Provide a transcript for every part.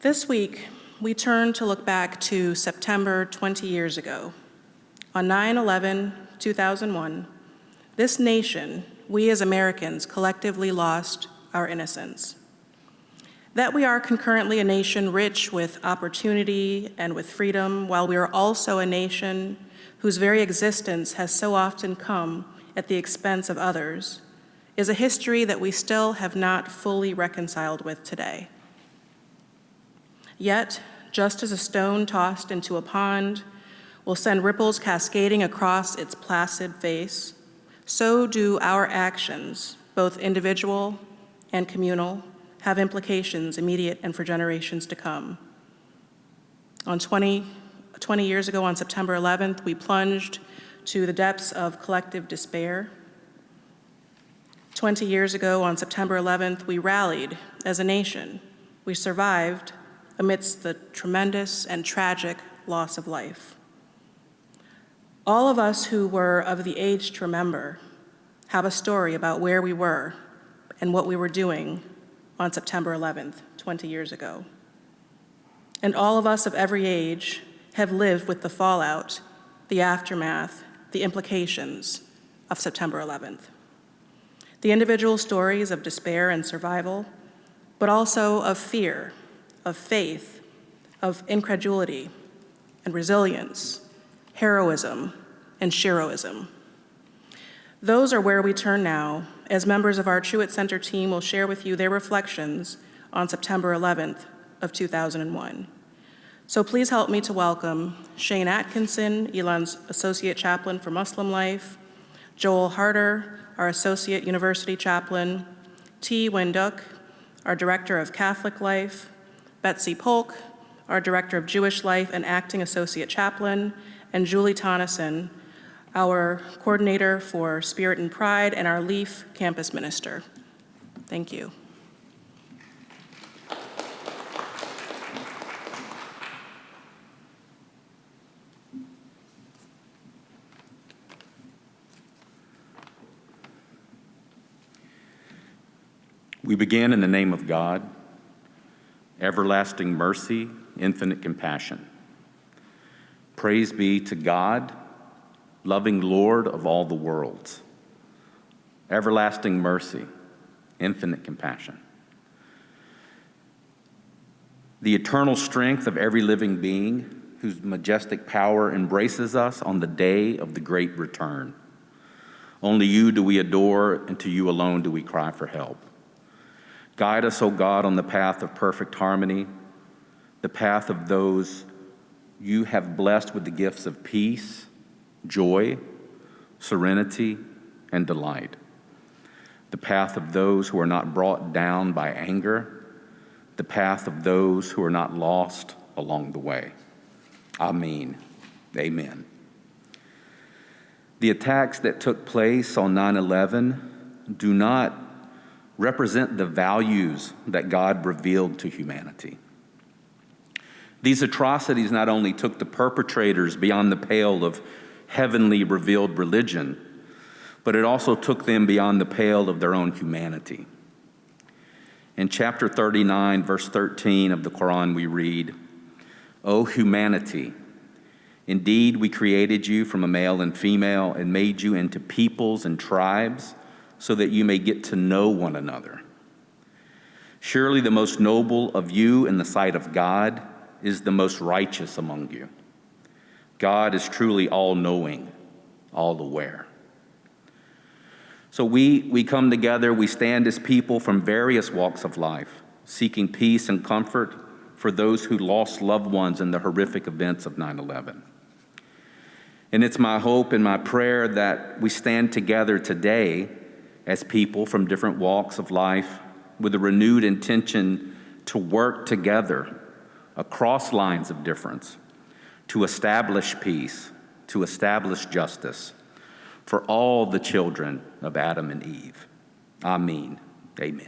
This week, we turn to look back to September 20 years ago. On 9/11/2001, this nation, we as Americans, collectively lost our innocence. That we are concurrently a nation rich with opportunity and with freedom, while we are also a nation whose very existence has so often come at the expense of others, is a history that we still have not fully reconciled with today. Yet, just as a stone tossed into a pond will send ripples cascading across its placid face, so do our actions, both individual and communal, have implications immediate and for generations to come. 20 years ago, on September 11th, we plunged to the depths of collective despair. 20 years ago, on September 11th, we rallied as a nation. We survived amidst the tremendous and tragic loss of life. All of us who were of the age to remember have a story about where we were and what we were doing on September 11th, 20 years ago. And all of us of every age have lived with the fallout, the aftermath, the implications of September 11th. The individual stories of despair and survival, but also of fear, of faith, of incredulity and resilience, heroism and heroism. Those are where we turn now, as members of our Truett Center team will share with you their reflections on September 11th of 2001. So please help me to welcome Shane Atkinson, Elon's Associate Chaplain for Muslim Life, Joel Harder, our Associate University Chaplain, T. Winduk, our Director of Catholic Life, Betsy Polk, our Director of Jewish Life and Acting Associate Chaplain, and Julie Tonneson, our Coordinator for Spirit and Pride and our LEAF Campus Minister. Thank you. We begin in the name of God, everlasting mercy, infinite compassion. Praise be to God, loving Lord of all the worlds. Everlasting mercy, infinite compassion. The eternal strength of every living being, whose majestic power embraces us on the day of the great return. Only you do we adore, and to you alone do we cry for help. Guide us, O God, on the path of perfect harmony, the path of those you have blessed with the gifts of peace, joy, serenity, and delight. The path of those who are not brought down by anger, the path of those who are not lost along the way. Amen. Amen. The attacks that took place on 9/11 do not represent the values that God revealed to humanity. These atrocities not only took the perpetrators beyond the pale of heavenly revealed religion, but it also took them beyond the pale of their own humanity. In chapter 39, verse 13 of the Quran, we read, "O humanity, indeed we created you from a male and female and made you into peoples and tribes so that you may get to know one another. Surely the most noble of you in the sight of God is the most righteous among you. God is truly all-knowing, all-aware." So we come together, we stand as people from various walks of life, seeking peace and comfort for those who lost loved ones in the horrific events of 9/11. And it's my hope and my prayer that we stand together today as people from different walks of life with a renewed intention to work together across lines of difference to establish peace, to establish justice for all the children of Adam and Eve. Amen. Amen.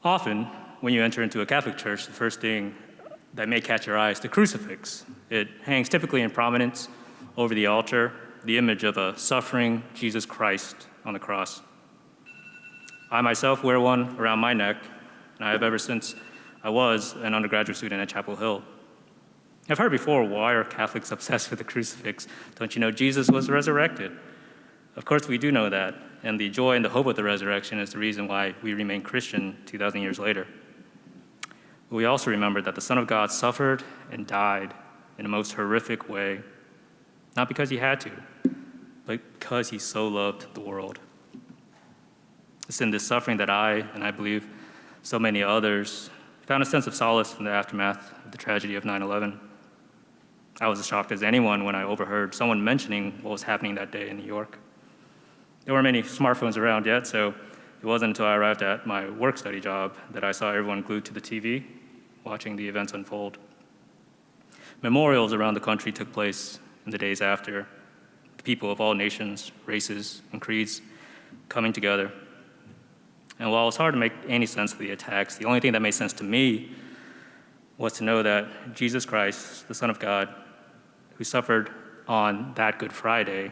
Often, when you enter into a Catholic church, the first thing that may catch your eye is the crucifix. It hangs typically in prominence over the altar, the image of a suffering Jesus Christ on the cross. I myself wear one around my neck, and I have ever since I was an undergraduate student at Chapel Hill. I've heard before, why are Catholics obsessed with the crucifix? Don't you know Jesus was resurrected? Of course we do know that, and the joy and the hope of the resurrection is the reason why we remain Christian 2,000 years later. But we also remember that the Son of God suffered and died in a most horrific way, not because he had to, but because he so loved the world. It's in this suffering that I, and I believe so many others, found a sense of solace in the aftermath of the tragedy of 9/11. I was as shocked as anyone when I overheard someone mentioning what was happening that day in New York. There weren't many smartphones around yet, so it wasn't until I arrived at my work-study job that I saw everyone glued to the TV, watching the events unfold. Memorials around the country took place in the days after, the people of all nations, races, and creeds coming together. And while it's hard to make any sense of the attacks, the only thing that made sense to me was to know that Jesus Christ, the Son of God, who suffered on that Good Friday,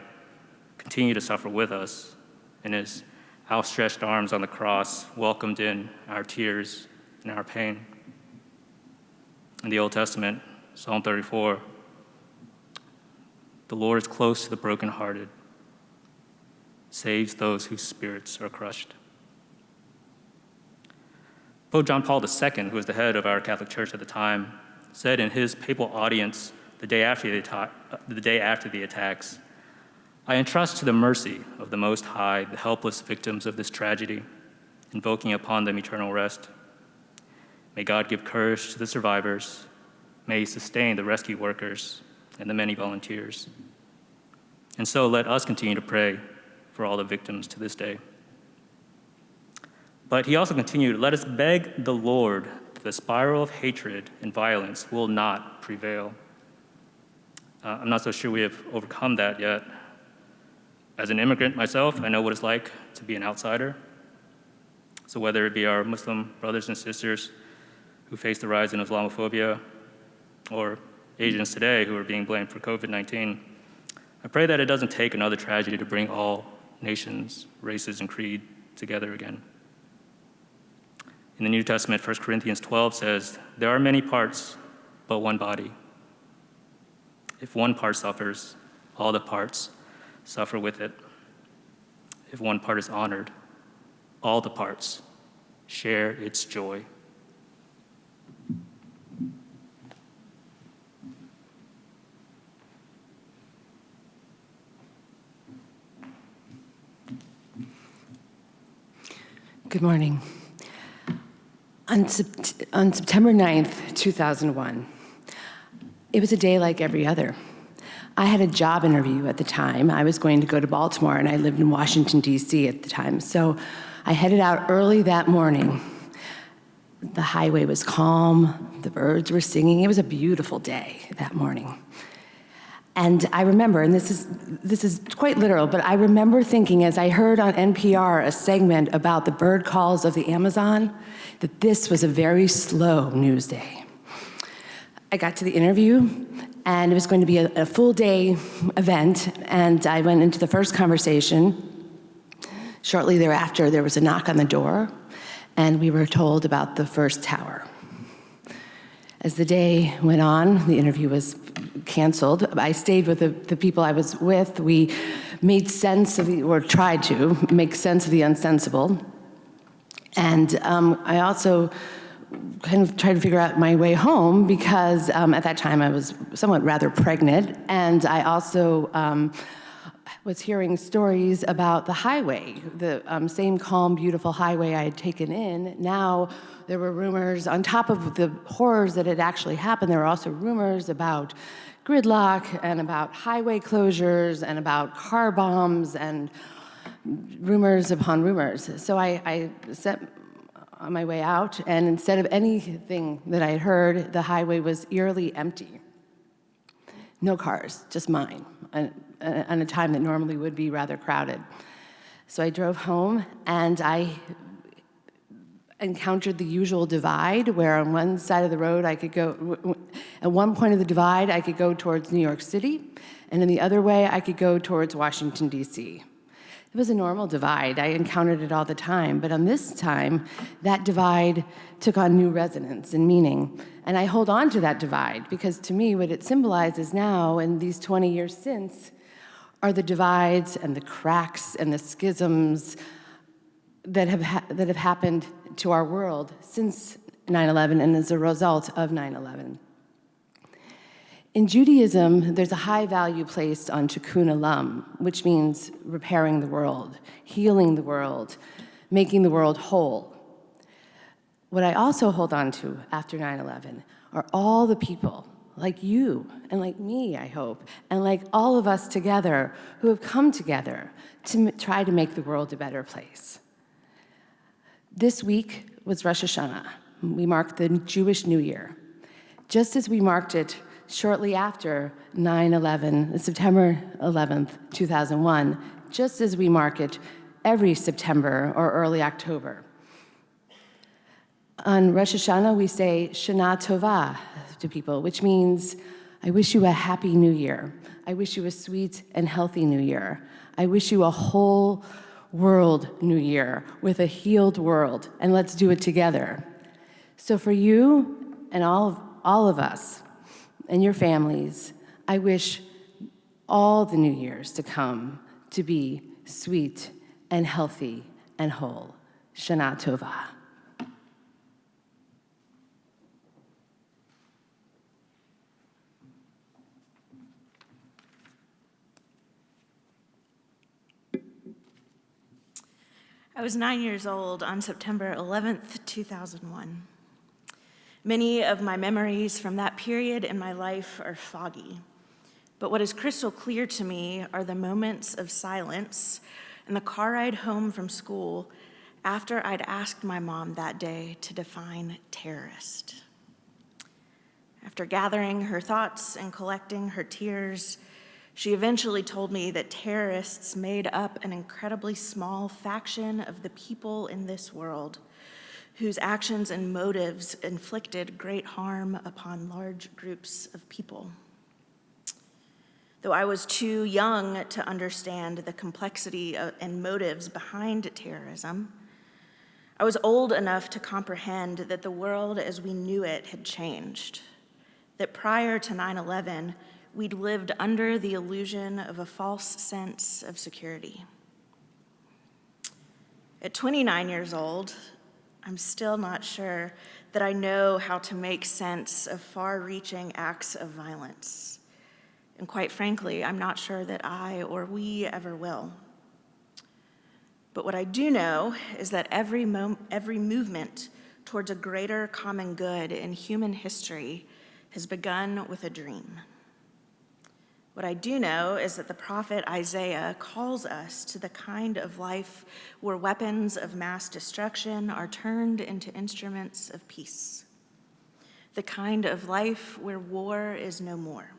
continued to suffer with us, and his outstretched arms on the cross welcomed in our tears and our pain. In the Old Testament, Psalm 34, the Lord is close to the brokenhearted, saves those whose spirits are crushed. Pope John Paul II, who was the head of our Catholic Church at the time, said in his papal audience the day after the attacks, "I entrust to the mercy of the Most High the helpless victims of this tragedy, invoking upon them eternal rest. May God give courage to the survivors. May he sustain the rescue workers and the many volunteers. And so let us continue to pray for all the victims to this day." But he also continued, "Let us beg the Lord that the spiral of hatred and violence will not prevail." I'm not so sure we have overcome that yet. As an immigrant myself, I know what it's like to be an outsider. So whether it be our Muslim brothers and sisters who face the rise in Islamophobia, or Asians today who are being blamed for COVID-19, I pray that it doesn't take another tragedy to bring all nations, races, and creed together again. In the New Testament, 1 Corinthians 12 says, "There are many parts, but one body. If one part suffers, all the parts suffer with it. If one part is honored, all the parts share its joy." Good morning. On September 9th, 2001, it was a day like every other. I had a job interview at the time. I was going to go to Baltimore, and I lived in Washington, D.C. at the time. So I headed out early that morning. The highway was calm. The birds were singing. It was a beautiful day that morning. And I remember, and this is quite literal, but I remember thinking as I heard on NPR a segment about the bird calls of the Amazon, that this was a very slow news day. I got to the interview, and it was going to be a full day event, and I went into the first conversation. Shortly thereafter, there was a knock on the door, and we were told about the first tower. As the day went on, the interview was canceled. I stayed with the people I was with. We made sense of or tried to make sense of the unsensible. And I also kind of tried to figure out my way home because at that time I was somewhat rather pregnant. And I also was hearing stories about the highway, the same calm, beautiful highway I had taken in. Now there were rumors, on top of the horrors that had actually happened, there were also rumors about gridlock and about highway closures and about car bombs and rumors upon rumors. So I set on my way out, and instead of anything that I had heard, the highway was eerily empty. No cars, just mine, on a time that normally would be rather crowded. So I drove home, and I encountered the usual divide where on one side of the road I could go, at one point of the divide I could go towards New York City, and in the other way I could go towards Washington, D.C. It was a normal divide. I encountered it all the time, but on this time, that divide took on new resonance and meaning. And I hold on to that divide because to me, what it symbolizes now and these 20 years since are the divides and the cracks and the schisms that have happened to our world since 9/11 and as a result of 9/11. In Judaism, there's a high value placed on tikkun olam, which means repairing the world, healing the world, making the world whole. What I also hold on to after 9/11 are all the people like you and like me, I hope, and like all of us together who have come together to try to make the world a better place. This week was Rosh Hashanah. We marked the Jewish New Year. Just as we marked it shortly after 9/11, September 11th, 2001, just as we mark it every September or early October. On Rosh Hashanah, we say Shana Tova to people, which means, I wish you a happy new year. I wish you a sweet and healthy new year. I wish you a whole world new year with a healed world, and let's do it together. So for you and all of us and your families, I wish all the new years to come to be sweet and healthy and whole. Shana Tova. I was 9 years old on September 11th, 2001. Many of my memories from that period in my life are foggy, but what is crystal clear to me are the moments of silence and the car ride home from school after I'd asked my mom that day to define terrorist. After gathering her thoughts and collecting her tears, she eventually told me that terrorists made up an incredibly small faction of the people in this world whose actions and motives inflicted great harm upon large groups of people. Though I was too young to understand the complexity and motives behind terrorism, I was old enough to comprehend that the world as we knew it had changed, that prior to 9/11, we'd lived under the illusion of a false sense of security. At 29 years old, I'm still not sure that I know how to make sense of far-reaching acts of violence. And quite frankly, I'm not sure that I or we ever will. But what I do know is that every movement towards a greater common good in human history has begun with a dream. What I do know is that the prophet Isaiah calls us to the kind of life where weapons of mass destruction are turned into instruments of peace. The kind of life where war is no more.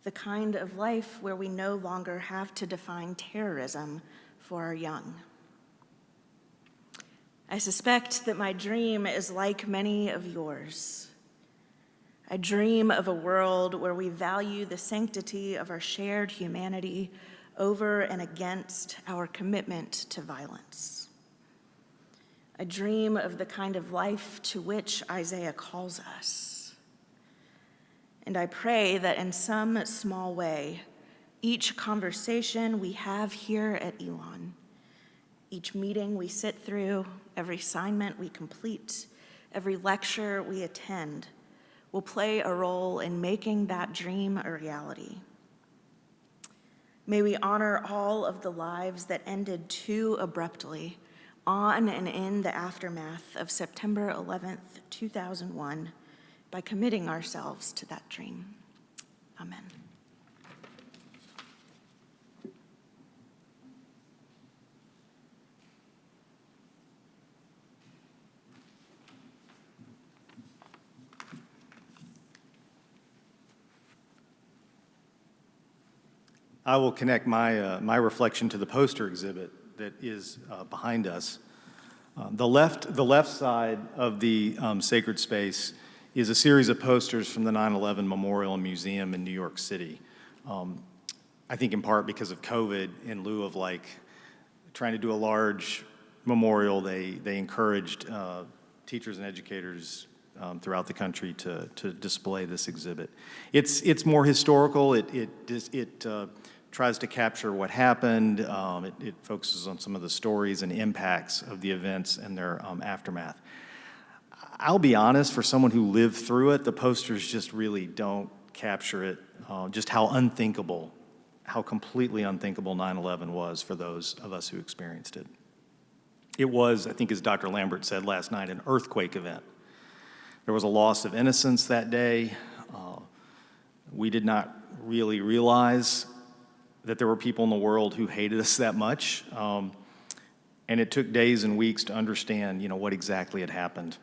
The kind of life where we no longer have to define terrorism for our young. I suspect that my dream is like many of yours. I dream of a world where we value the sanctity of our shared humanity over and against our commitment to violence. I dream of the kind of life to which Isaiah calls us. And I pray that in some small way, each conversation we have here at Elon, each meeting we sit through, every assignment we complete, every lecture we attend, will play a role in making that dream a reality. May we honor all of the lives that ended too abruptly on and in the aftermath of September 11th, 2001, by committing ourselves to that dream. Amen. I will connect my reflection to the poster exhibit that is behind us. The left side of the sacred space is a series of posters from the 9/11 Memorial and Museum in New York City. I think in part because of COVID, in lieu of trying to do a large memorial, they encouraged teachers and educators throughout the country to display this exhibit. It's more historical. It tries to capture what happened. It focuses on some of the stories and impacts of the events and their aftermath. I'll be honest, for someone who lived through it, the posters just really don't capture it, just how completely unthinkable 9/11 was for those of us who experienced it. It was, I think as Dr. Lambert said last night, an earthquake event. There was a loss of innocence that day. We did not really realize that there were people in the world who hated us that much. And it took days and weeks to understand, what exactly had happened.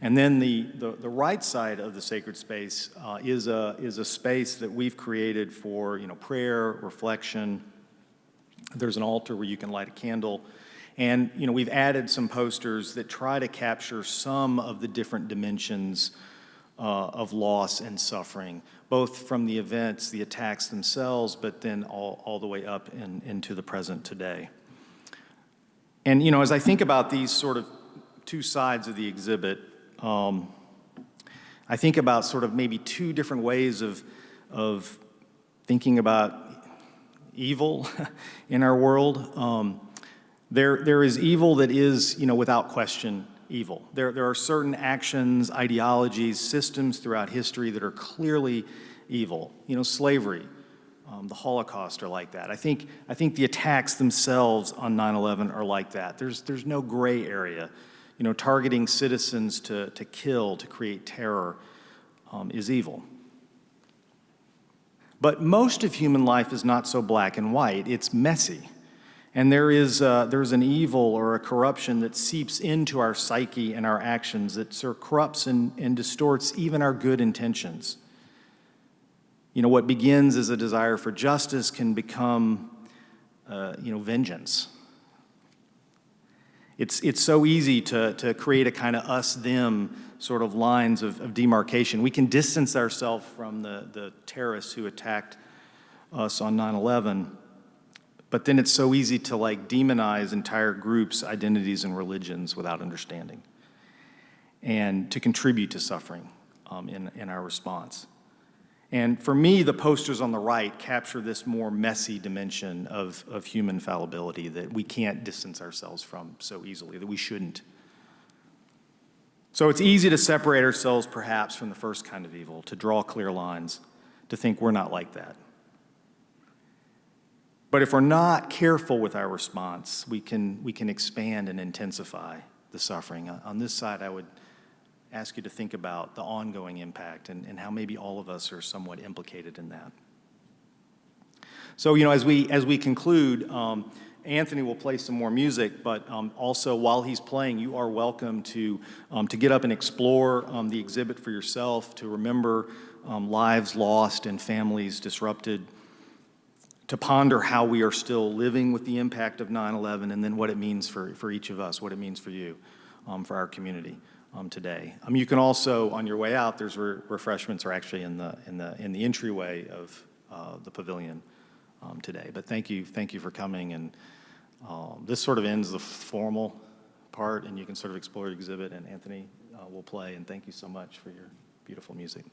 And then the right side of the sacred space is a space that we've created for, prayer, reflection. There's an altar where you can light a candle. And, we've added some posters that try to capture some of the different dimensions of loss and suffering, both from the events, the attacks themselves, but then all the way up into the present today. And, as I think about these sort of two sides of the exhibit, I think about sort of maybe two different ways of thinking about evil in our world. There is evil that is, without question, evil. There are certain actions, ideologies, systems throughout history that are clearly evil. Slavery, the Holocaust are like that. I think the attacks themselves on 9/11 are like that. There's no gray area. Targeting citizens to kill, to create terror, is evil. But most of human life is not so black and white. It's messy. And there's an evil or a corruption that seeps into our psyche and our actions that sort of corrupts and distorts even our good intentions. What begins as a desire for justice can become, vengeance. It's so easy to create a kind of us-them sort of lines of demarcation. We can distance ourselves from the terrorists who attacked us on 9/11, but then it's so easy to demonize entire groups, identities, and religions without understanding, and to contribute to suffering in our response. And for me, the posters on the right capture this more messy dimension of human fallibility that we can't distance ourselves from so easily, that we shouldn't. So it's easy to separate ourselves perhaps from the first kind of evil, to draw clear lines, to think we're not like that. But if we're not careful with our response, we can expand and intensify the suffering. On this side, I would ask you to think about the ongoing impact and how maybe all of us are somewhat implicated in that. So, as we conclude, Anthony will play some more music, but also while he's playing, you are welcome to get up and explore the exhibit for yourself, to remember lives lost and families disrupted, to ponder how we are still living with the impact of 9/11, and then what it means for each of us, what it means for you, for our community today. You can also, on your way out, there's refreshments are actually in the entryway of the pavilion today. But thank you for coming, and this sort of ends the formal part, and you can sort of explore the exhibit, and Anthony will play, and thank you so much for your beautiful music.